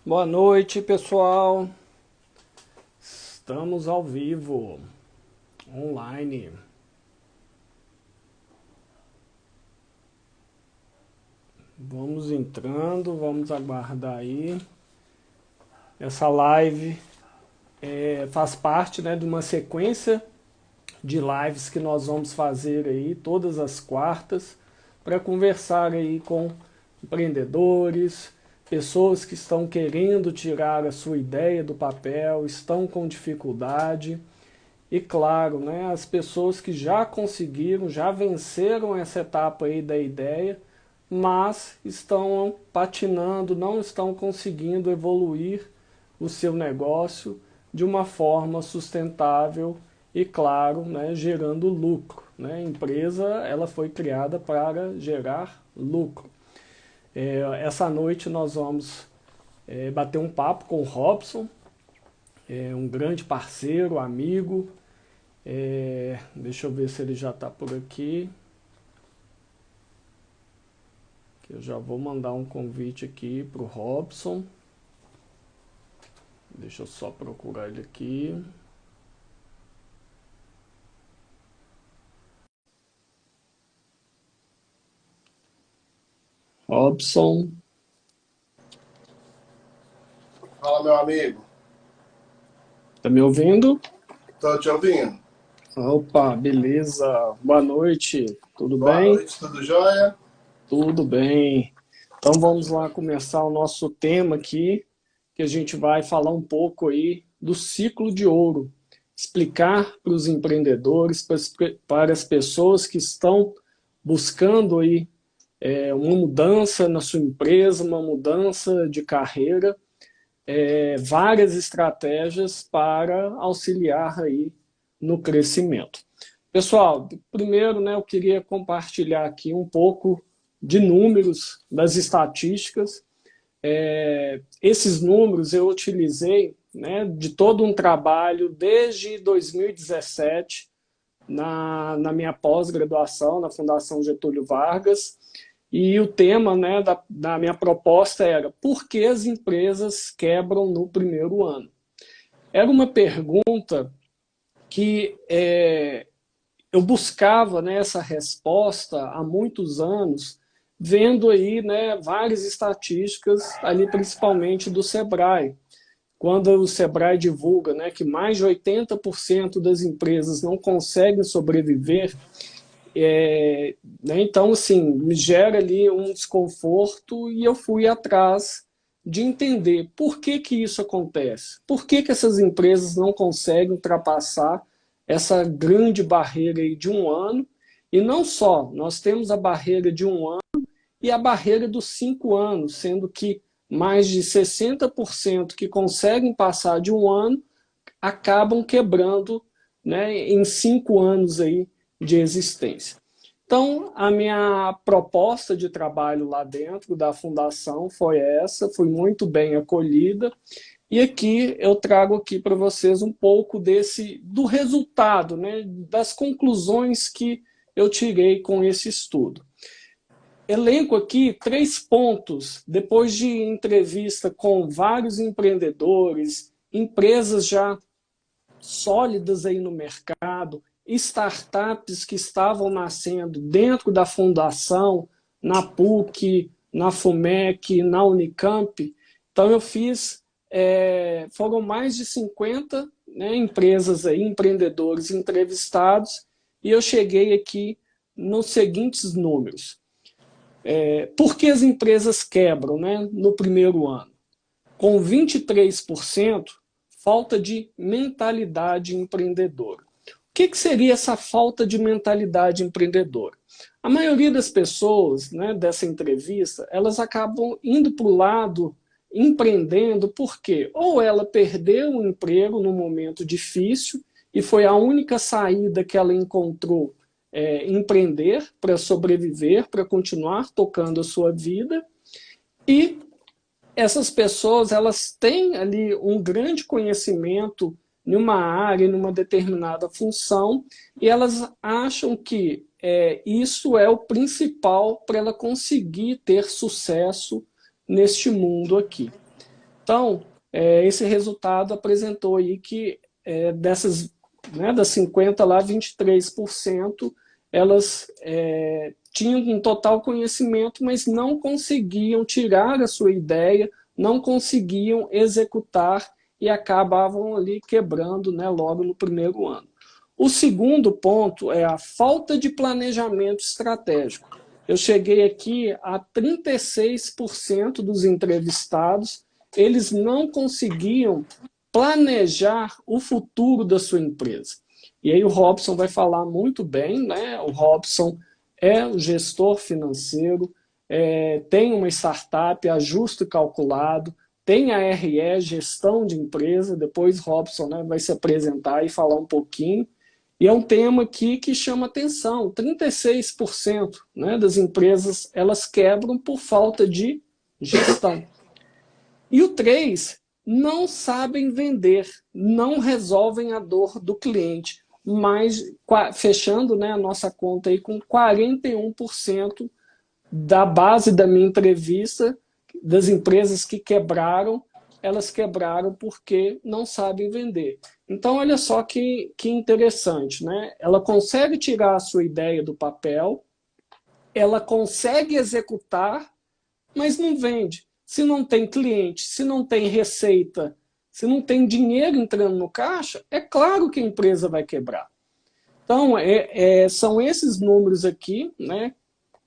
Boa noite, pessoal. Estamos ao vivo, online. Vamos entrando, vamos aguardar aí. Essa live faz parte, né, de uma sequência de lives que nós vamos fazer aí todas as quartas para conversar aí com empreendedores, pessoas que estão querendo tirar a sua ideia do papel, estão com dificuldade. E claro, né, as pessoas que já conseguiram, já venceram essa etapa aí da ideia, mas estão patinando, não estão conseguindo evoluir o seu negócio de uma forma sustentável e, claro, né, gerando lucro. Né? A empresa ela foi criada para gerar lucro. Essa noite nós vamos bater um papo com o Robson, um grande parceiro, amigo. Deixa eu ver se ele já está por aqui. Que eu já vou mandar um convite aqui para o Robson. Deixa eu só procurar ele aqui. Robson, Fala, meu amigo. tá me ouvindo? Tô te ouvindo. Opa, beleza. Boa noite. Tudo Boa bem? noite, tudo jóia? Tudo bem. Então vamos lá começar o nosso tema aqui, que a gente vai falar um pouco aí do ciclo de ouro. Explicar para os empreendedores, para as pessoas que estão buscando aí uma mudança na sua empresa, uma mudança de carreira, várias estratégias para auxiliar aí no crescimento. Pessoal, primeiro, né, eu queria compartilhar aqui um pouco de números das estatísticas. Esses números eu utilizei, né, de todo um trabalho desde 2017 na minha pós-graduação na Fundação Getúlio Vargas. E o tema, né, da minha proposta era: por que as empresas quebram no primeiro ano? Era uma pergunta que eu buscava, né, essa resposta há muitos anos, vendo aí, né, várias estatísticas, ali principalmente do Sebrae. Quando o Sebrae divulga, né, que mais de 80% das empresas não conseguem sobreviver, né, então, assim, me gera ali um desconforto e eu fui atrás de entender por que que isso acontece. Por que que essas empresas não conseguem ultrapassar essa grande barreira aí de um ano? E não só, nós temos a barreira de um ano e a barreira dos 5 anos, sendo que mais de 60% que conseguem passar de um ano acabam quebrando, né, em 5 anos aí de existência. Então, a minha proposta de trabalho lá dentro da fundação foi essa, foi muito bem acolhida. E aqui eu trago aqui para vocês um pouco do resultado, né, das conclusões que eu tirei com esse estudo. Elenco aqui 3 pontos, depois de entrevista com vários empreendedores, empresas já sólidas aí no mercado, startups que estavam nascendo dentro da fundação, na PUC, na FUMEC, na Unicamp. Então eu fiz, foram mais de 50, né, empresas aí, empreendedores entrevistados, e eu cheguei aqui nos seguintes números. Por que as empresas quebram, né, no primeiro ano? Com 23%, falta de mentalidade empreendedora. O que seria essa falta de mentalidade empreendedora? A maioria das pessoas, né, dessa entrevista, elas acabam indo para o lado empreendendo porque ou ela perdeu o emprego num momento difícil e foi a única saída que ela encontrou, empreender para sobreviver, para continuar tocando a sua vida, e essas pessoas elas têm ali um grande conhecimento em uma área, numa determinada função, e elas acham que isso é o principal para ela conseguir ter sucesso neste mundo aqui. Então, esse resultado apresentou aí que dessas, né, das 50 lá, 23%, elas tinham um total conhecimento, mas não conseguiam tirar a sua ideia, não conseguiam executar e acabavam ali quebrando, né, logo no primeiro ano. O segundo ponto é a falta de planejamento estratégico. Eu cheguei aqui a 36% dos entrevistados, eles não conseguiam planejar o futuro da sua empresa. E aí o Robson vai falar muito bem, né? O Robson é um gestor financeiro, tem uma startup, ajuste calculado, tem a RE, gestão de empresa, depois Robson, né, vai se apresentar e falar um pouquinho. E é um tema aqui que chama atenção, 36%, né, das empresas elas quebram por falta de gestão. E o 3, não sabem vender, não resolvem a dor do cliente, mas fechando, né, a nossa conta aí com 41% da base da minha entrevista, das empresas que quebraram, elas quebraram porque não sabem vender. Então, olha só que interessante, né? Ela consegue tirar a sua ideia do papel, ela consegue executar, mas não vende. Se não tem cliente, se não tem receita, se não tem dinheiro entrando no caixa, é claro que a empresa vai quebrar. Então, são esses números aqui, né,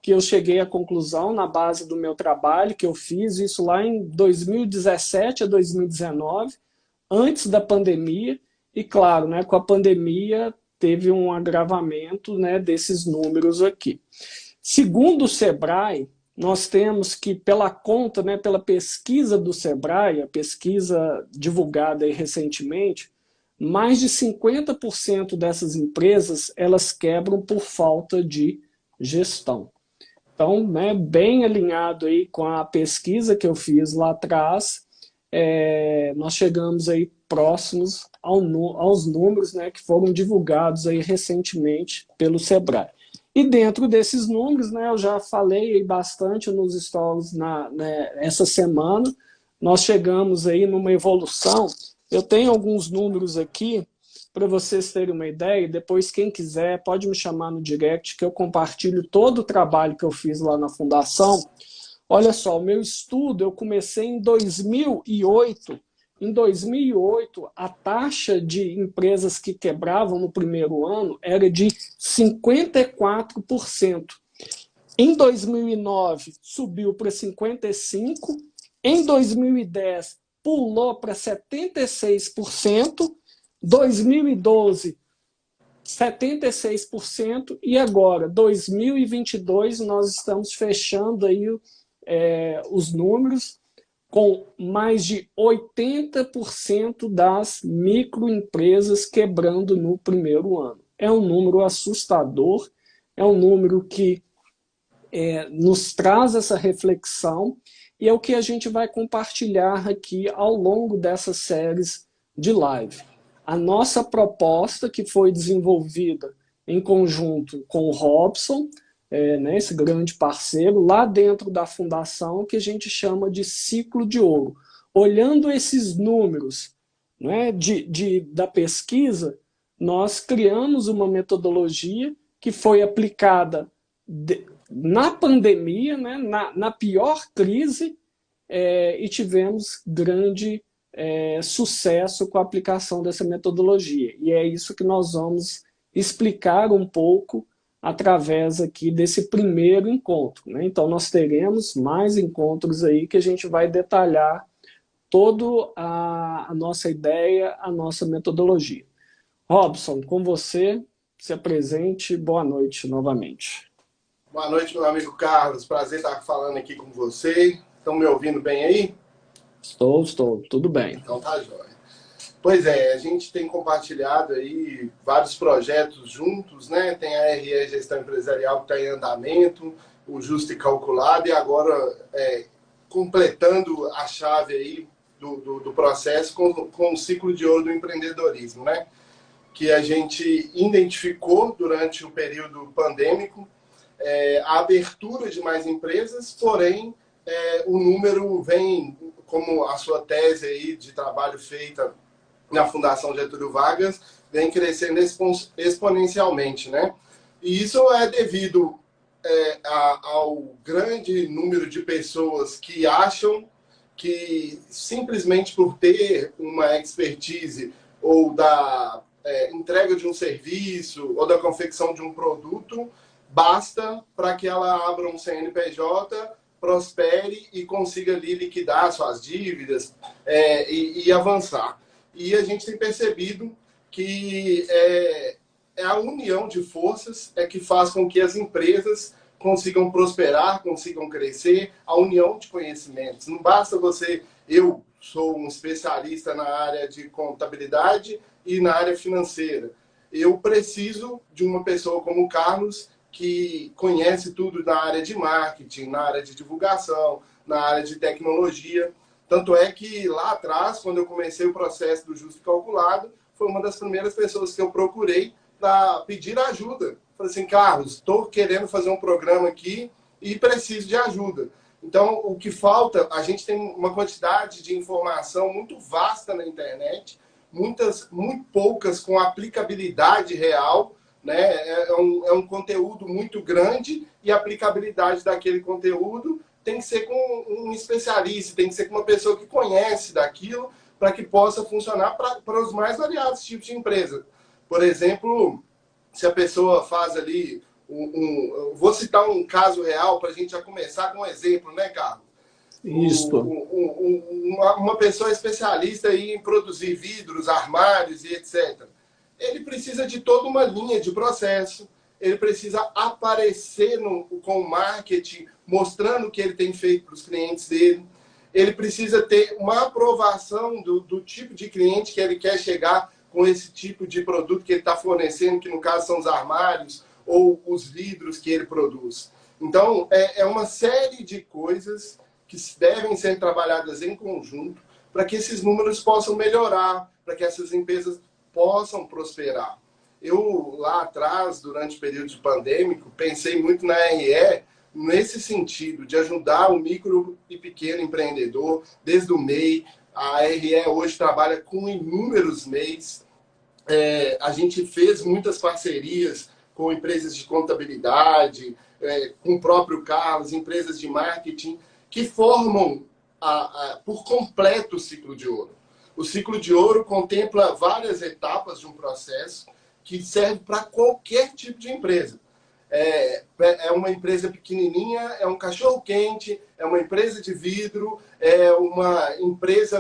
que eu cheguei à conclusão na base do meu trabalho, que eu fiz isso lá em 2017 a 2019, antes da pandemia, e claro, né, com a pandemia teve um agravamento, né, desses números aqui. Segundo o Sebrae, nós temos que, pela conta, né, pela pesquisa do Sebrae, a pesquisa divulgada aí recentemente, mais de 50% dessas empresas elas quebram por falta de gestão. Então, né, bem alinhado aí com a pesquisa que eu fiz lá atrás, nós chegamos aí próximos aos números, né, que foram divulgados aí recentemente pelo Sebrae. E dentro desses números, né, eu já falei bastante nos stories essa semana, nós chegamos aí numa evolução. Eu tenho alguns números aqui para vocês terem uma ideia. Depois, quem quiser, pode me chamar no direct, que eu compartilho todo o trabalho que eu fiz lá na Fundação. Olha só, o meu estudo eu comecei em 2008. Em 2008, a taxa de empresas que quebravam no primeiro ano era de 54%. Em 2009, subiu para 55%. Em 2010, pulou para 76%. 2012, 76%. E agora, 2022, nós estamos fechando aí os números com mais de 80% das microempresas quebrando no primeiro ano. É um número assustador, é um número que nos traz essa reflexão e é o que a gente vai compartilhar aqui ao longo dessas séries de live. A nossa proposta, que foi desenvolvida em conjunto com o Robson, né, esse grande parceiro, lá dentro da fundação, que a gente chama de ciclo de ouro. Olhando esses números, né, da pesquisa, nós criamos uma metodologia que foi aplicada na pandemia, né, na pior crise, e tivemos grande sucesso com a aplicação dessa metodologia. E é isso que nós vamos explicar um pouco através aqui desse primeiro encontro, né? Então, nós teremos mais encontros aí que a gente vai detalhar toda a nossa ideia, a nossa metodologia. Robson, com você, se apresente. Boa noite novamente. Boa noite, meu amigo Carlos. Prazer estar falando aqui com você. Estão me ouvindo bem aí? Estou, tudo bem. Então tá jóia. Pois é, a gente tem compartilhado aí vários projetos juntos, né? Tem a RE Gestão Empresarial que está em andamento, o Justo e Calculado, e agora completando a chave aí do processo com o ciclo de ouro do empreendedorismo, né? Que a gente identificou durante o período pandêmico a abertura de mais empresas, porém o número vem como a sua tese aí de trabalho feita na Fundação Getúlio Vargas, vem crescendo exponencialmente, né? E isso é devido ao grande número de pessoas que acham que simplesmente por ter uma expertise ou da entrega de um serviço ou da confecção de um produto, basta para que ela abra um CNPJ, prospere e consiga ali liquidar suas dívidas e avançar. E a gente tem percebido que a união de forças que faz com que as empresas consigam prosperar, consigam crescer, a união de conhecimentos. Não basta eu sou um especialista na área de contabilidade e na área financeira. Eu preciso de uma pessoa como o Carlos, que conhece tudo na área de marketing, na área de divulgação, na área de tecnologia. Tanto é que lá atrás, quando eu comecei o processo do Justo e Calculado, foi uma das primeiras pessoas que eu procurei para pedir ajuda. Falei assim, Carlos, estou querendo fazer um programa aqui e preciso de ajuda. Então, o que falta, a gente tem uma quantidade de informação muito vasta na internet, muito poucas com aplicabilidade real, né? É um conteúdo muito grande e a aplicabilidade daquele conteúdo tem que ser com um especialista, tem que ser com uma pessoa que conhece daquilo para que possa funcionar para os mais variados tipos de empresa. Por exemplo, se a pessoa faz ali vou citar um caso real para a gente já começar com um exemplo, né, Carlos? Isso. Uma pessoa especialista em produzir vidros, armários e etc. Ele precisa de toda uma linha de processo, ele precisa aparecer com o marketing, mostrando o que ele tem feito para os clientes dele, ele precisa ter uma aprovação do tipo de cliente que ele quer chegar com esse tipo de produto que ele está fornecendo, que no caso são os armários ou os vidros que ele produz. Então, é uma série de coisas que devem ser trabalhadas em conjunto para que esses números possam melhorar, para que essas empresas possam prosperar. Eu, lá atrás, durante o período de pandêmico, pensei muito na RE nesse sentido, de ajudar o micro e pequeno empreendedor, desde o MEI. A RE hoje trabalha com inúmeros MEIs. A gente fez muitas parcerias com empresas de contabilidade, com o próprio Carlos, empresas de marketing, que formam por completo o ciclo de ouro. O ciclo de ouro contempla várias etapas de um processo que serve para qualquer tipo de empresa. É uma empresa pequenininha, é um cachorro-quente, é uma empresa de vidro, é uma empresa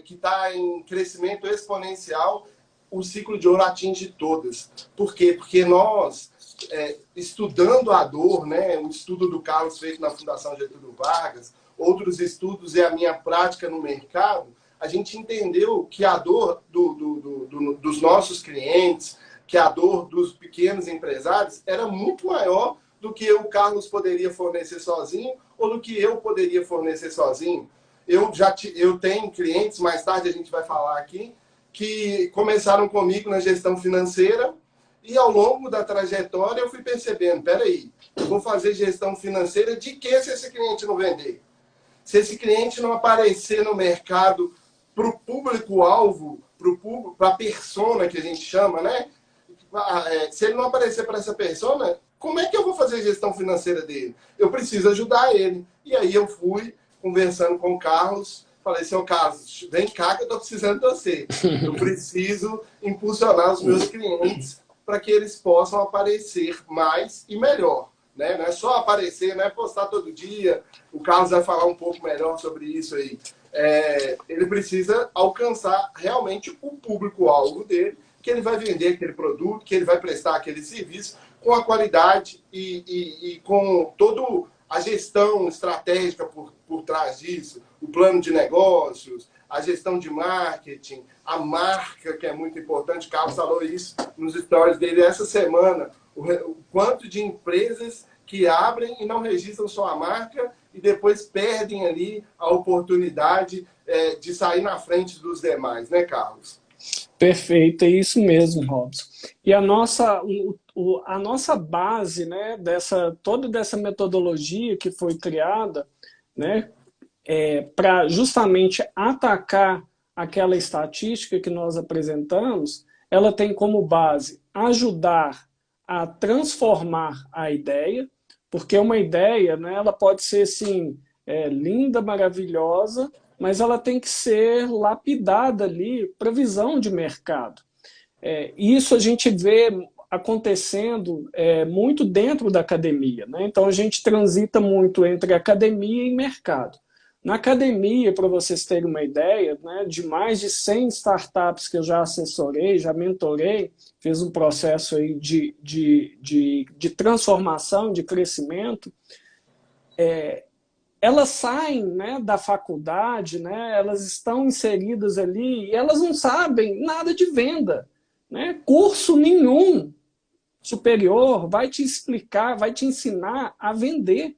que está em crescimento exponencial. O ciclo de ouro atinge todas. Por quê? Porque nós, estudando a dor, né, o estudo do Carlos feito na Fundação Getúlio Vargas, outros estudos e a minha prática no mercado, a gente entendeu que a dor dos nossos clientes, que a dor dos pequenos empresários era muito maior do que o Carlos poderia fornecer sozinho ou do que eu poderia fornecer sozinho. Eu tenho clientes, mais tarde a gente vai falar aqui, que começaram comigo na gestão financeira e ao longo da trajetória eu fui percebendo, peraí, eu vou fazer gestão financeira de que se esse cliente não vender? Se esse cliente não aparecer no mercado para o público-alvo, para a persona que a gente chama, né? Se ele não aparecer para essa persona, como é que eu vou fazer a gestão financeira dele? Eu preciso ajudar ele. E aí eu fui conversando com o Carlos, falei, seu Carlos, vem cá que eu estou precisando de você. Eu preciso impulsionar os meus clientes para que eles possam aparecer mais e melhor. Né? Não é só aparecer, não é postar todo dia. O Carlos vai falar um pouco melhor sobre isso aí. Ele precisa alcançar realmente o público-alvo dele, que ele vai vender aquele produto, que ele vai prestar aquele serviço com a qualidade e com toda a gestão estratégica por trás disso, o plano de negócios, a gestão de marketing, a marca, que é muito importante. O Carlos falou isso nos stories dele essa semana. O quanto de empresas que abrem e não registram sua marca e depois perdem ali a oportunidade de sair na frente dos demais, né, Carlos? Perfeito, é isso mesmo, Robson. E a nossa base, né, toda dessa metodologia que foi criada, né, para justamente atacar aquela estatística que nós apresentamos, ela tem como base ajudar a transformar a ideia, porque uma ideia, né, ela pode ser assim, linda, maravilhosa, mas ela tem que ser lapidada ali para visão de mercado. Isso a gente vê acontecendo muito dentro da academia, né? Então a gente transita muito entre academia e mercado. Na academia, para vocês terem uma ideia, né, de mais de 100 startups que eu já assessorei, já mentorei, fiz um processo aí de transformação, de crescimento, elas saem, né, da faculdade, né, elas estão inseridas ali e elas não sabem nada de venda. Né? Curso nenhum superior vai te explicar, vai te ensinar a vender.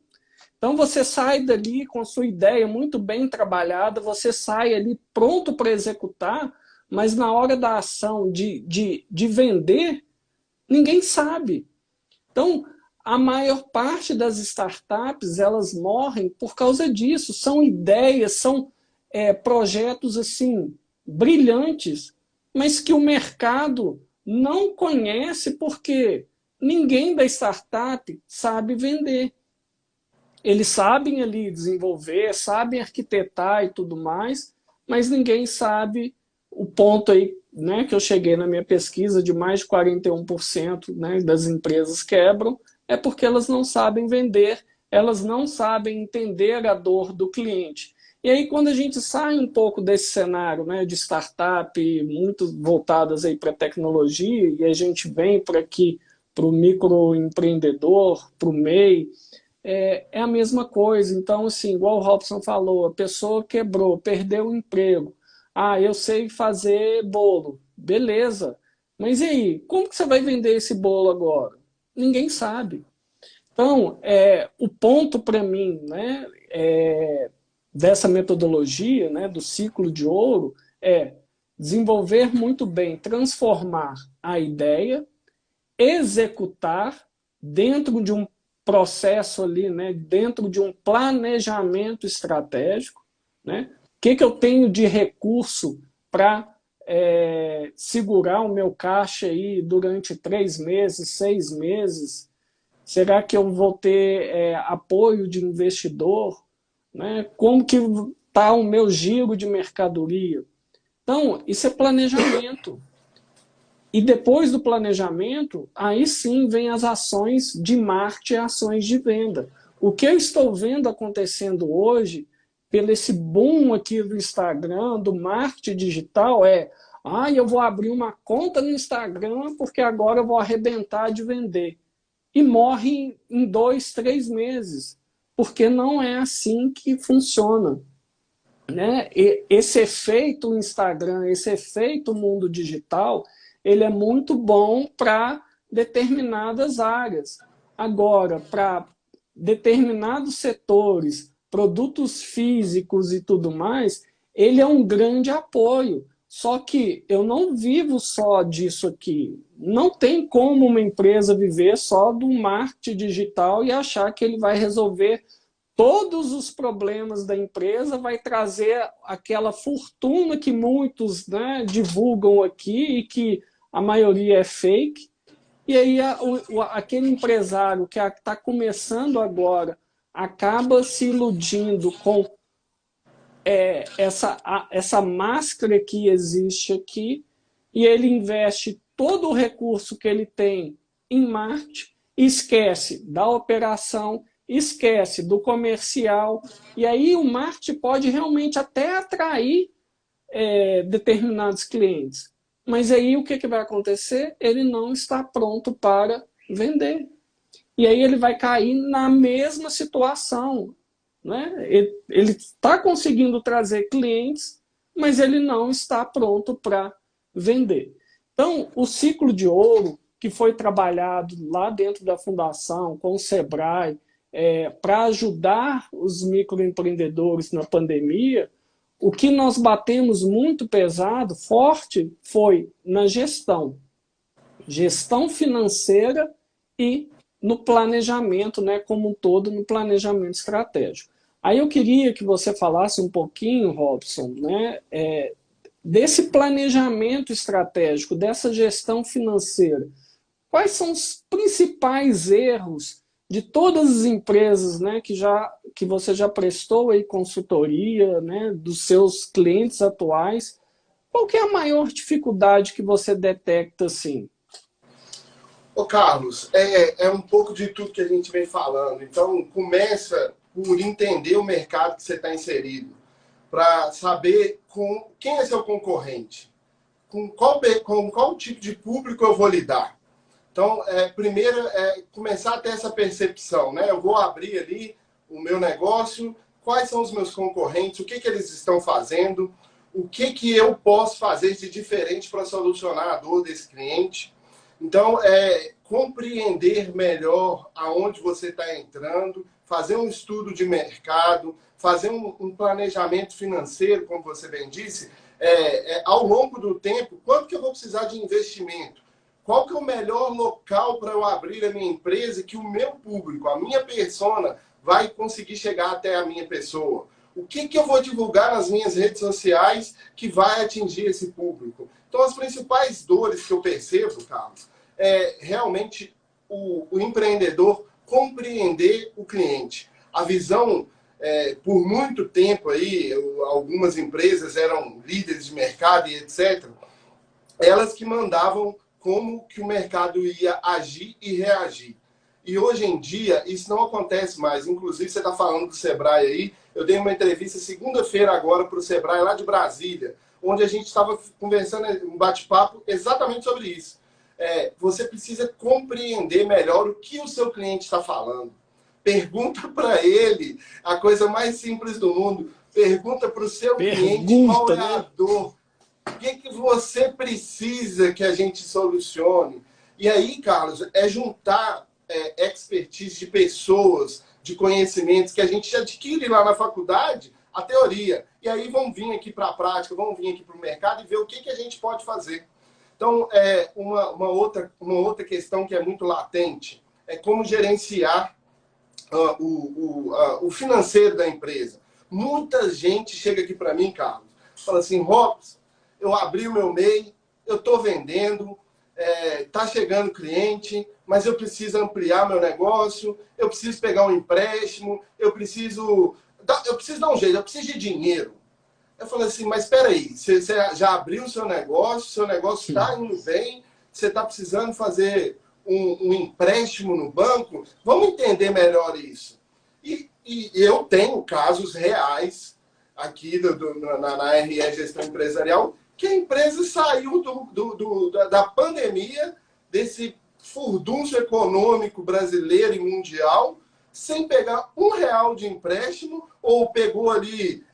Então você sai dali com a sua ideia muito bem trabalhada, você sai ali pronto para executar, mas na hora da ação de vender, ninguém sabe. Então, a maior parte das startups, elas morrem por causa disso. São ideias, são projetos assim brilhantes, mas que o mercado não conhece porque ninguém da startup sabe vender. Eles sabem ali desenvolver, sabem arquitetar e tudo mais, mas ninguém sabe o ponto aí, né, que eu cheguei na minha pesquisa de mais de 41%, né, das empresas quebram, é porque elas não sabem vender, elas não sabem entender a dor do cliente. E aí, quando a gente sai um pouco desse cenário, né, de startup, muito voltadas para a tecnologia, e a gente vem para aqui, para o microempreendedor, para o MEI, é a mesma coisa. Então, assim, igual o Robson falou, a pessoa quebrou, perdeu o emprego. Ah, eu sei fazer bolo. Beleza. Mas e aí, como que você vai vender esse bolo agora? Ninguém sabe. Então, o ponto para mim, né, dessa metodologia, né, do ciclo de ouro, é desenvolver muito bem, transformar a ideia, executar dentro de um processo ali, né, dentro de um planejamento estratégico, né? O que eu tenho de recurso para segurar o meu caixa aí durante 3 meses, 6 meses? Será que eu vou ter apoio de investidor? Né? Como que está o meu giro de mercadoria? Então, isso é planejamento. E depois do planejamento, aí sim vem as ações de marketing e ações de venda. O que eu estou vendo acontecendo hoje, pelo esse boom aqui do Instagram, do marketing digital, eu vou abrir uma conta no Instagram porque agora eu vou arrebentar de vender. E morre em 2, 3 meses, porque não é assim que funciona. Né? E esse efeito Instagram, esse efeito mundo digital, ele é muito bom para determinadas áreas. Agora, para determinados setores, produtos físicos e tudo mais, ele é um grande apoio. Só que eu não vivo só disso aqui. Não tem como uma empresa viver só do marketing digital e achar que ele vai resolver todos os problemas da empresa, vai trazer aquela fortuna que muitos, né, divulgam aqui e que a maioria é fake. E aí aquele empresário que está começando agora acaba se iludindo com essa máscara que existe aqui e ele investe todo o recurso que ele tem em marketing e esquece da operação, esquece do comercial, e aí o marketing pode realmente até atrair determinados clientes. Mas aí o que vai acontecer? Ele não está pronto para vender. E aí ele vai cair na mesma situação. Né? Ele está conseguindo trazer clientes, mas ele não está pronto para vender. Então, o ciclo de ouro, que foi trabalhado lá dentro da fundação, com o Sebrae, para ajudar os microempreendedores na pandemia, o que nós batemos muito pesado, forte, foi na gestão. Gestão financeira e no planejamento, né, como um todo, no planejamento estratégico. Aí eu queria que você falasse um pouquinho, Robson, né, desse planejamento estratégico, dessa gestão financeira. Quais são os principais erros de todas as empresas, né, que você já prestou aí consultoria, né, dos seus clientes atuais? Qual que é a maior dificuldade que você detecta assim? Ô Carlos, é um pouco de tudo que a gente vem falando. Então, começa por entender o mercado que você está inserido, para saber com quem é seu concorrente, com qual tipo de público eu vou lidar. Então, primeiro é começar a ter essa percepção, né? Eu vou abrir ali o meu negócio, quais são os meus concorrentes, o que, que eles estão fazendo, o que, que eu posso fazer de diferente para solucionar a dor desse cliente. Então, compreender melhor aonde você está entrando, fazer um estudo de mercado, fazer um planejamento financeiro, como você bem disse, ao longo do tempo, quanto que eu vou precisar de investimento? Qual que é o melhor local para eu abrir a minha empresa que o meu público, a minha persona, vai conseguir chegar até a minha pessoa? O que, que eu vou divulgar nas minhas redes sociais que vai atingir esse público? Então, as principais dores que eu percebo, Carlos, é realmente o empreendedor compreender o cliente. A visão, por muito tempo aí, algumas empresas eram líderes de mercado e etc., elas que mandavam como que o mercado ia agir e reagir. E hoje em dia, isso não acontece mais. Inclusive, você está falando do Sebrae aí. Eu dei uma entrevista segunda-feira agora para o Sebrae, lá de Brasília, onde a gente estava conversando, um bate-papo exatamente sobre isso. Você precisa compreender melhor o que o seu cliente está falando. Pergunta para ele a coisa mais simples do mundo. Pergunta para o seu cliente qual Pergunta, é a né? dor. O que, que você precisa que a gente solucione? E aí, Carlos, é juntar expertise de pessoas, de conhecimentos que a gente adquire lá na faculdade, a teoria. E aí vão vir aqui para a prática, vão vir aqui para o mercado e ver o que, que a gente pode fazer. Então, uma outra questão que é muito latente é como gerenciar o financeiro da empresa. Muita gente chega aqui para mim, Carlos, fala assim, Robson, eu abri o meu MEI, eu estou vendendo, está chegando cliente, mas eu preciso ampliar meu negócio, eu preciso pegar um empréstimo, eu preciso dar um jeito, eu preciso de dinheiro. Eu falei assim, mas espera aí, você já abriu o seu negócio está indo bem, você está precisando fazer um empréstimo no banco? Vamos entender melhor isso. E eu tenho casos reais aqui na RE Gestão Empresarial que a empresa saiu da pandemia, desse furdúncio econômico brasileiro e mundial, sem pegar R$ 1 de empréstimo, ou pegou ali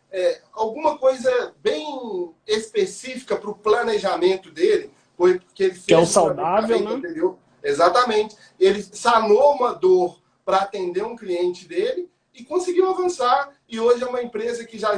alguma coisa bem específica para o planejamento dele, porque ele Que é o fez o saudável, planejamento né? anterior. Exatamente. Ele sanou uma dor para atender um cliente dele e conseguiu avançar. E hoje é uma empresa que já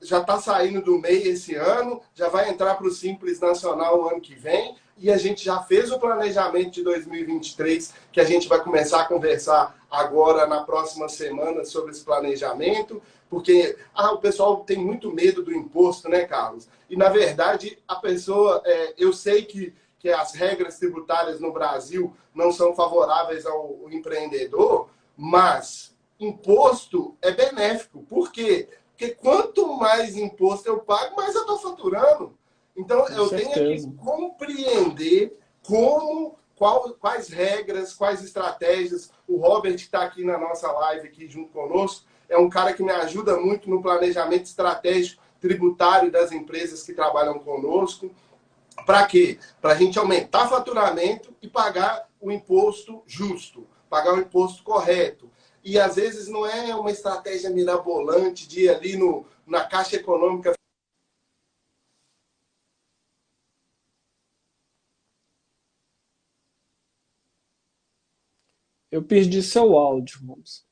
está saindo do MEI esse ano, já vai entrar para o Simples Nacional o ano que vem, e a gente já fez o planejamento de 2023, que a gente vai começar a conversar agora na próxima semana sobre esse planejamento, porque o pessoal tem muito medo do imposto, né, Carlos? E, na verdade, a pessoa, eu sei que as regras tributárias no Brasil não são favoráveis ao empreendedor, mas imposto é benéfico. Por quê? Porque quanto mais imposto eu pago, mais eu estou faturando. Então, Com eu tenho que certeza. compreender quais regras, quais estratégias. O Robert, que está aqui na nossa live, aqui junto conosco, é um cara que me ajuda muito no planejamento estratégico tributário das empresas que trabalham conosco. Para quê? Para a gente aumentar faturamento e pagar o imposto justo, pagar o imposto correto. E às vezes não é uma estratégia mirabolante de ir ali na Caixa Econômica. Eu perdi seu áudio, Robson.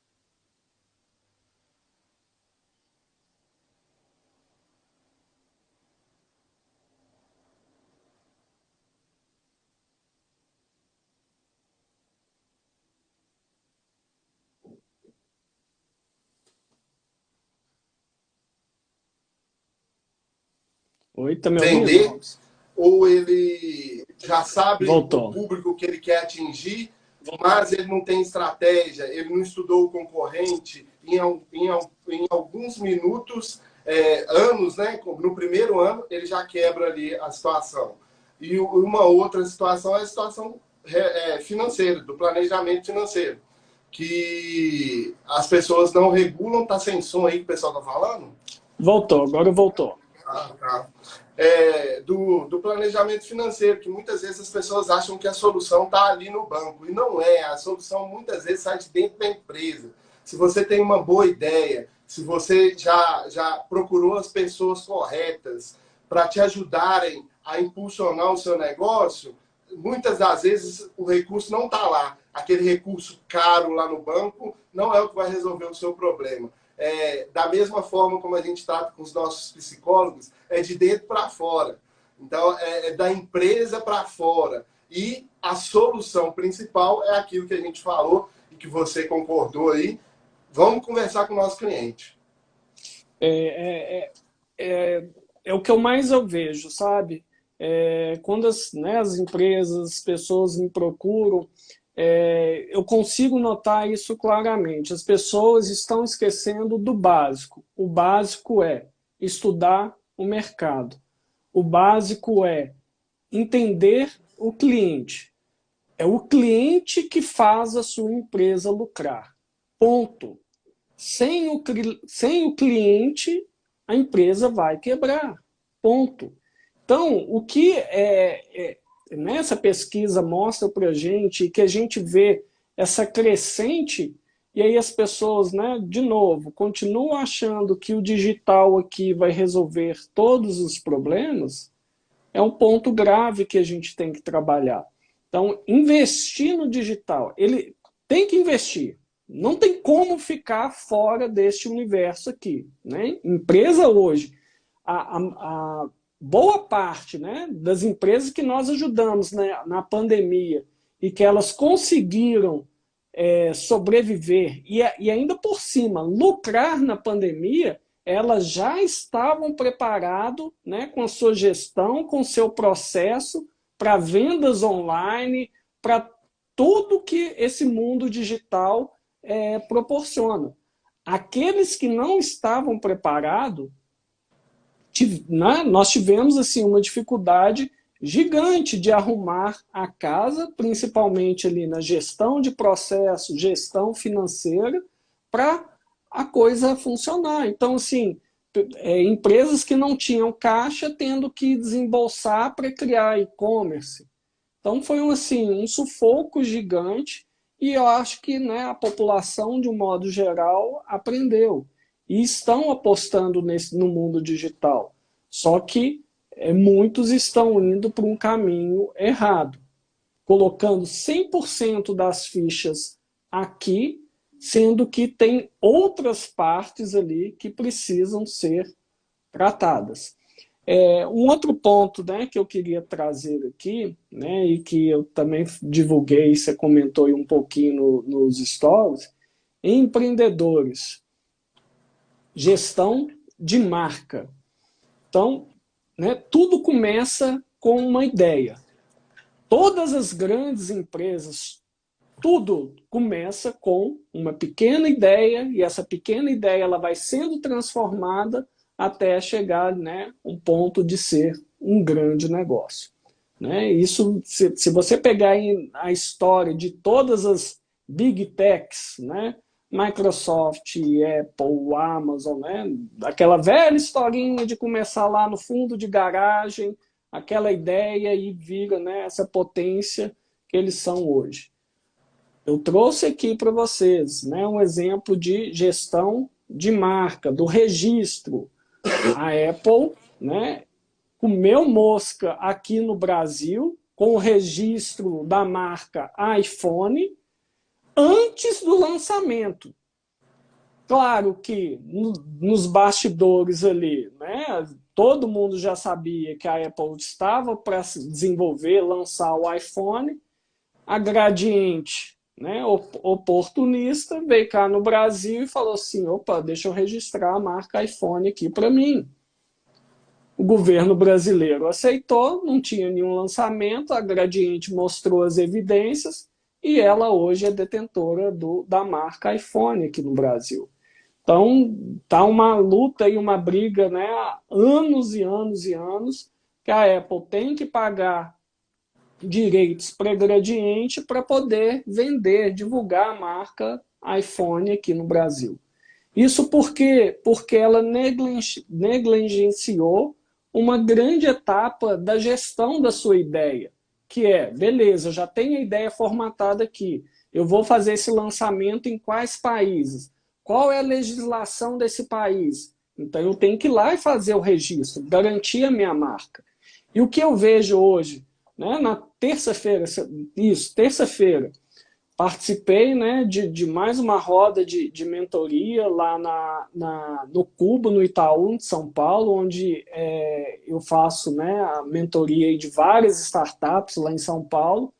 Oi, tá me ouvindo, vender, Robson? ou ele já sabe o Voltou. público que ele quer atingir, mas ele não tem estratégia, ele não estudou o concorrente em alguns minutos, anos, né? No primeiro ano, ele já quebra ali a situação. E uma outra situação é a situação financeira, do planejamento financeiro, que as pessoas não regulam. Tá sem som aí que o pessoal tá falando? Voltou, agora voltou. Ah, tá. Do planejamento financeiro, que muitas vezes as pessoas acham que a solução está ali no banco, e não é. A solução muitas vezes sai de dentro da empresa. Se você tem uma boa ideia, se você já procurou as pessoas corretas para te ajudarem a impulsionar o seu negócio, muitas das vezes o recurso não está lá. Aquele recurso caro lá no banco não é o que vai resolver o seu problema. Da mesma forma como a gente trata com os nossos psicólogos, é de dentro para fora. Então, é da empresa para fora. E a solução principal é aquilo que a gente falou e que você concordou aí. Vamos conversar com o nosso cliente. É o que eu mais eu vejo, sabe? Quando as empresas, as pessoas me procuram, eu consigo notar isso claramente. As pessoas estão esquecendo do básico. O básico é estudar o mercado. O básico é entender o cliente. É o cliente que faz a sua empresa lucrar. Ponto. Sem o cliente, a empresa vai quebrar. Ponto. Então, o que nessa pesquisa mostra para a gente, que a gente vê essa crescente, e aí as pessoas, né, de novo, continuam achando que o digital aqui vai resolver todos os problemas, é um ponto grave que a gente tem que trabalhar. Então, investir no digital, ele tem que investir. Não tem como ficar fora deste universo aqui. Né? Empresa hoje, a boa parte, né, das empresas que nós ajudamos, né, na pandemia e que elas conseguiram sobreviver e ainda por cima lucrar na pandemia, elas já estavam preparadas, né, com a sua gestão, com o seu processo para vendas online, para tudo que esse mundo digital proporciona. Aqueles que não estavam preparados, nós tivemos assim uma dificuldade gigante de arrumar a casa, principalmente ali na gestão de processo, gestão financeira, para a coisa funcionar. Então, assim, empresas que não tinham caixa tendo que desembolsar para criar e-commerce. Então, foi assim, um sufoco gigante e eu acho que, né, a população, de um modo geral, aprendeu e estão apostando no mundo digital. Só que muitos estão indo para um caminho errado, colocando 100% das fichas aqui, sendo que tem outras partes ali que precisam ser tratadas. Um outro ponto, né, que eu queria trazer aqui, né, e que eu também divulguei, você comentou aí um pouquinho nos stories, empreendedores, gestão de marca. Então, né, tudo começa com uma ideia. Todas as grandes empresas, tudo começa com uma pequena ideia e essa pequena ideia ela vai sendo transformada até chegar, né, um ponto de ser um grande negócio. Né? Isso, se você pegar a história de todas as big techs, né, Microsoft, Apple, Amazon, né, aquela velha historinha de começar lá no fundo de garagem, aquela ideia e vira, né, essa potência que eles são hoje. Eu trouxe aqui para vocês, né, um exemplo de gestão de marca, do registro. A Apple, né, comeu mosca aqui no Brasil com o registro da marca iPhone antes do lançamento. Claro que nos bastidores ali, né, todo mundo já sabia que a Apple estava para desenvolver, lançar o iPhone. A Gradiente, né, oportunista, veio cá no Brasil e falou assim, opa, deixa eu registrar a marca iPhone aqui para mim. O governo brasileiro aceitou, não tinha nenhum lançamento, a Gradiente mostrou as evidências e ela hoje é detentora da marca iPhone aqui no Brasil. Então, tá uma luta e uma briga, né, há anos e anos e anos, que a Apple tem que pagar direitos para a Gradiente para poder vender, divulgar a marca iPhone aqui no Brasil. Isso por quê? Porque ela negligenciou uma grande etapa da gestão da sua ideia, que é, beleza, eu já tenho a ideia formatada aqui, eu vou fazer esse lançamento em quais países? Qual é a legislação desse país? Então eu tenho que ir lá e fazer o registro, garantir a minha marca. E o que eu vejo hoje, né, na terça-feira, terça-feira, participei, né, de mais uma roda de mentoria lá no Cubo, no Itaú, de São Paulo, onde eu faço, né, a mentoria de várias startups lá em São Paulo.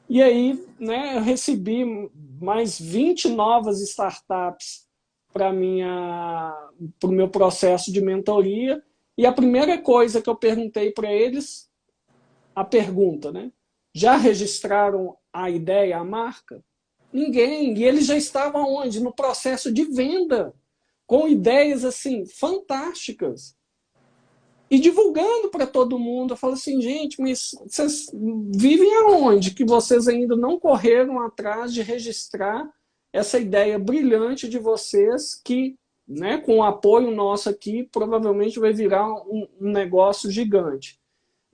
E aí, né, eu recebi mais 20 novas startups para o meu processo de mentoria. E a primeira coisa que eu perguntei para eles, a pergunta, né? Já registraram a ideia, a marca? Ninguém. E eles já estavam onde? No processo de venda, com ideias assim fantásticas. E divulgando para todo mundo. Eu falo assim, gente, mas vocês vivem aonde que vocês ainda não correram atrás de registrar essa ideia brilhante de vocês que, né, com o apoio nosso aqui, provavelmente vai virar um negócio gigante.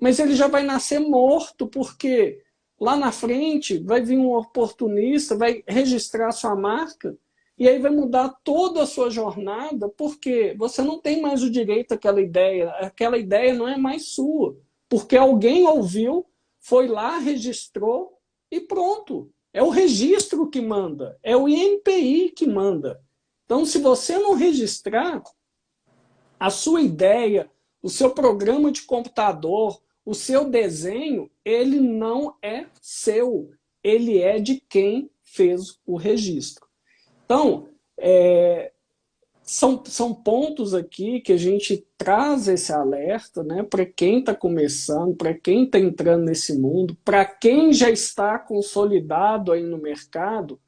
Mas ele já vai nascer morto, porque lá na frente vai vir um oportunista, vai registrar sua marca, e aí vai mudar toda a sua jornada, porque você não tem mais o direito àquela ideia não é mais sua, porque alguém ouviu, foi lá, registrou e pronto. É o registro que manda, é o INPI que manda. Então, se você não registrar a sua ideia, o seu programa de computador, o seu desenho, ele não é seu, ele é de quem fez o registro. Então, são pontos aqui que a gente traz esse alerta, né, para quem está começando, para quem está entrando nesse mundo, para quem já está consolidado aí no mercado,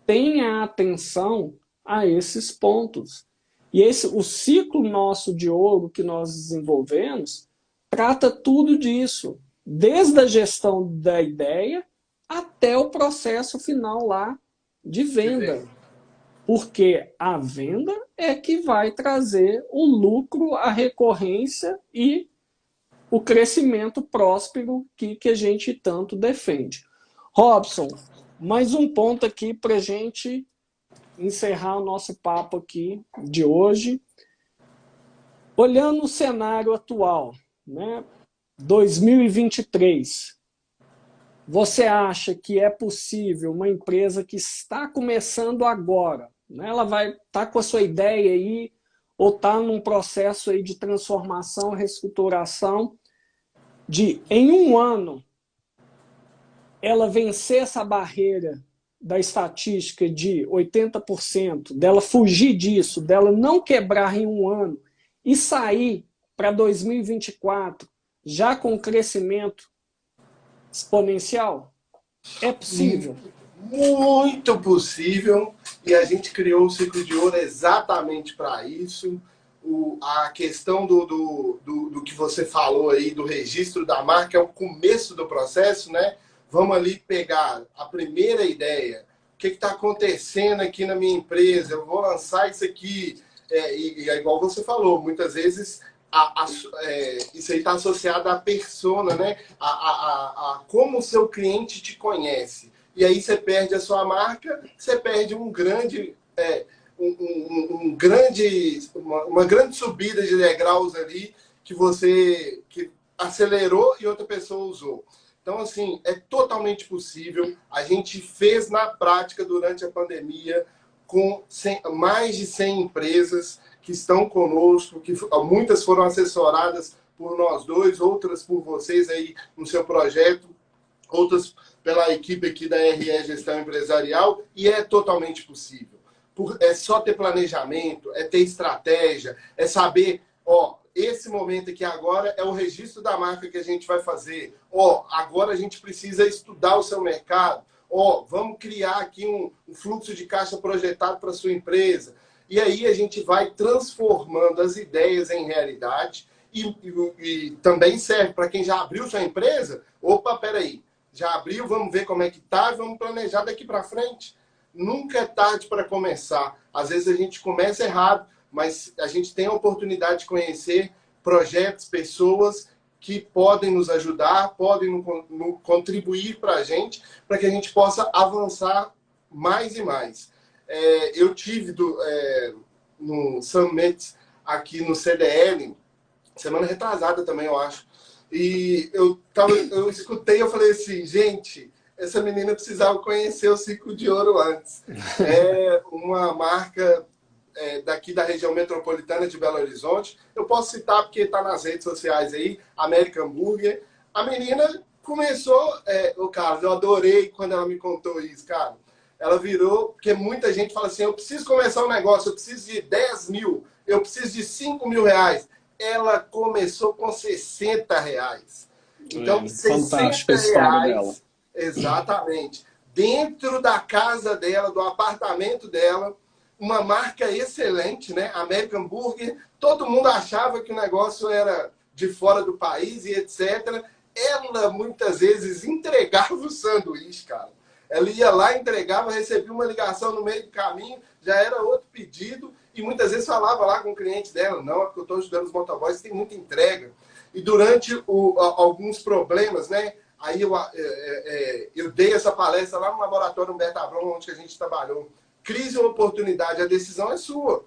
tenha atenção a esses pontos. E o ciclo nosso de ouro que nós desenvolvemos trata tudo disso, desde a gestão da ideia até o processo final lá de venda. Porque a venda é que vai trazer o lucro, a recorrência e o crescimento próspero que a gente tanto defende. Robson, mais um ponto aqui para a gente encerrar o nosso papo aqui de hoje. Olhando o cenário atual, né, 2023, você acha que é possível uma empresa que está começando agora, né, ela vai estar com a sua ideia aí, ou está num processo aí de transformação, reestruturação, em um ano, ela vencer essa barreira da estatística de 80%, dela fugir disso, dela não quebrar em um ano e sair para 2024 já com crescimento exponencial? É possível? Muito possível, e a gente criou o Ciclo de Ouro exatamente para isso. A questão do que você falou aí, do registro da marca, é o começo do processo, né? Vamos ali pegar a primeira ideia. O que está acontecendo aqui na minha empresa? Eu vou lançar isso aqui. E é igual você falou, muitas vezes isso aí está associado à persona, né? A como o seu cliente te conhece. E aí você perde a sua marca, você perde uma grande subida de degraus ali que acelerou e outra pessoa usou. Então, assim, é totalmente possível. A gente fez na prática durante a pandemia com mais de 100 empresas que estão conosco, que muitas foram assessoradas por nós dois, outras por vocês aí no seu projeto, outras pela equipe aqui da RE Gestão Empresarial, e é totalmente possível. É só ter planejamento, é ter estratégia, é saber, esse momento aqui agora é o registro da marca que a gente vai fazer. Ó, agora a gente precisa estudar o seu mercado. Ó, vamos criar aqui um fluxo de caixa projetado para a sua empresa. E aí a gente vai transformando as ideias em realidade e também serve para quem já abriu sua empresa. Opa, peraí, já abriu, vamos ver como é que tá, vamos planejar daqui para frente. Nunca é tarde para começar. Às vezes a gente começa errado, mas a gente tem a oportunidade de conhecer projetos, pessoas que podem nos ajudar, podem contribuir para a gente, para que a gente possa avançar mais e mais. Eu tive no Summit aqui no CDL, semana retrasada também, eu acho, e eu escutei, eu falei assim, gente, essa menina precisava conhecer o Ciclo de Ouro antes. É uma marca daqui da região metropolitana de Belo Horizonte. Eu posso citar porque está nas redes sociais aí, American Burger. A menina começou, o Carlos, eu adorei quando ela me contou isso, cara. Ela virou, porque muita gente fala assim, eu preciso começar um negócio, eu preciso de 10 mil, eu preciso de 5 mil reais. Ela começou com 60 reais. Então, 60 reais, exatamente, dentro da casa dela, do apartamento dela, uma marca excelente, né? American Burger. Todo mundo achava que o negócio era de fora do país e etc. Ela, muitas vezes, entregava o sanduíche, cara. Ela ia lá, entregava, recebia uma ligação no meio do caminho, já era outro pedido, e muitas vezes falava lá com o cliente dela, não, é porque eu estou ajudando os motoboys, tem muita entrega. E durante alguns problemas, né? Aí eu dei essa palestra lá no laboratório Humberto Abrão, onde a gente trabalhou. Crise ou oportunidade, a decisão é sua.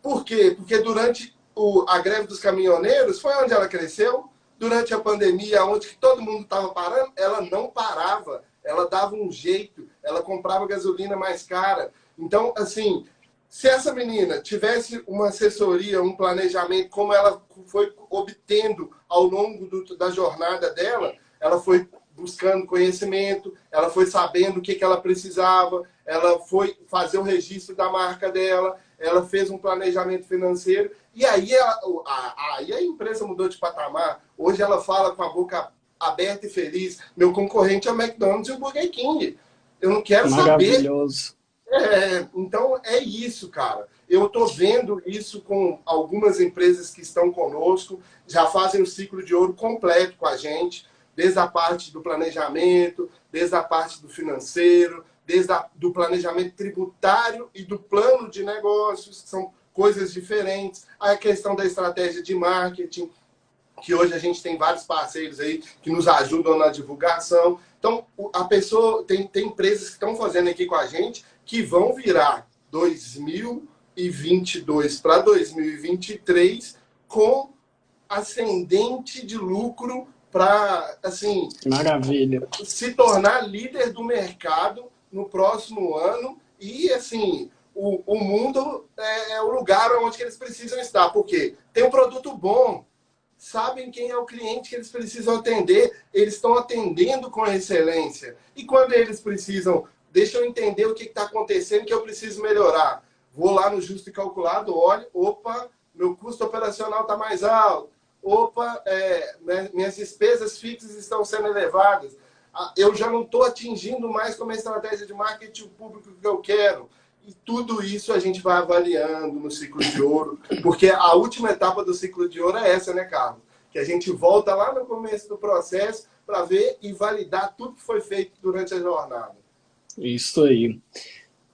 Por quê? Porque durante a greve dos caminhoneiros, foi onde ela cresceu. Durante a pandemia, onde todo mundo estava parando, ela não parava. Ela dava um jeito, ela comprava gasolina mais cara. Então, assim, se essa menina tivesse uma assessoria, um planejamento, como ela foi obtendo ao longo da jornada dela, ela foi buscando conhecimento, ela foi sabendo o que ela precisava, ela foi fazer o registro da marca dela, ela fez um planejamento financeiro, e aí a empresa mudou de patamar. Hoje ela fala com a boca aberta e feliz. Meu concorrente é o McDonald's e o Burger King. Eu não quero Maravilhoso. saber. Então, é isso, cara. Eu estou vendo isso com algumas empresas que estão conosco, já fazem o ciclo de ouro completo com a gente, desde a parte do planejamento, desde a parte do financeiro, desde do planejamento tributário e do plano de negócios, que são coisas diferentes. A questão da estratégia de marketing, que hoje a gente tem vários parceiros aí que nos ajudam na divulgação. Então, a pessoa tem empresas que estão fazendo aqui com a gente que vão virar 2022 para 2023 com ascendente de lucro para, assim, maravilha, se tornar líder do mercado no próximo ano. E, assim, o mundo é o lugar onde eles precisam estar. Por quê? Tem um produto bom, sabem quem é o cliente que eles precisam atender, eles estão atendendo com excelência. E quando eles precisam, deixa eu entender o que está acontecendo, que eu preciso melhorar. Vou lá no Justo e Calculado, olho, opa, meu custo operacional está mais alto. Opa, minhas despesas fixas estão sendo elevadas. Eu já não estou atingindo mais com a minha estratégia de marketing o público que eu quero. E tudo isso a gente vai avaliando no ciclo de ouro, porque a última etapa do ciclo de ouro é essa, né, Carlos? Que a gente volta lá no começo do processo para ver e validar tudo que foi feito durante a jornada. Isso aí.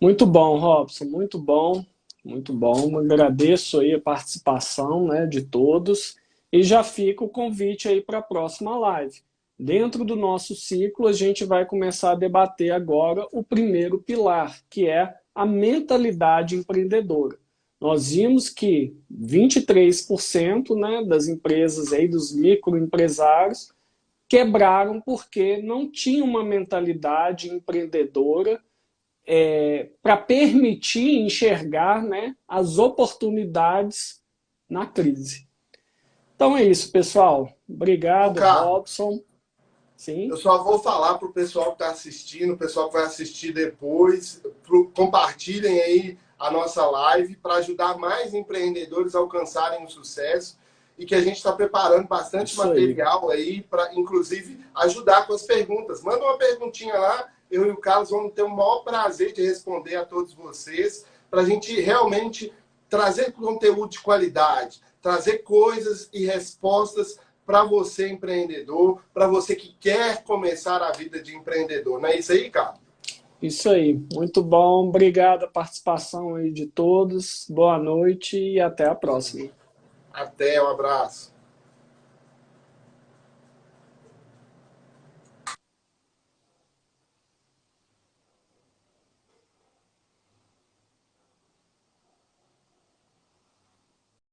Muito bom, Robson, muito bom, muito bom. Agradeço aí a participação, né, de todos. E já fica o convite aí para a próxima live. Dentro do nosso ciclo, a gente vai começar a debater agora o primeiro pilar, que é a mentalidade empreendedora. Nós vimos que 23%, né, das empresas, aí, dos microempresários, quebraram porque não tinham uma mentalidade empreendedora para permitir enxergar, né, as oportunidades na crise. Então é isso, pessoal. Obrigado, Robson. Sim. Eu só vou falar para o pessoal que está assistindo, o pessoal que vai assistir depois, compartilhem aí a nossa live para ajudar mais empreendedores a alcançarem o sucesso. e que a gente está preparando bastante Isso aí. material aí para, inclusive, ajudar com as perguntas. Manda uma perguntinha lá, eu e o Carlos vamos ter o maior prazer de responder a todos vocês, para a gente realmente trazer conteúdo de qualidade, trazer coisas e respostas para você, empreendedor, para você que quer começar a vida de empreendedor. Não é isso aí, Carlos? Isso aí. Muito bom. Obrigado a participação aí de todos. Boa noite e até a próxima. Até, um abraço.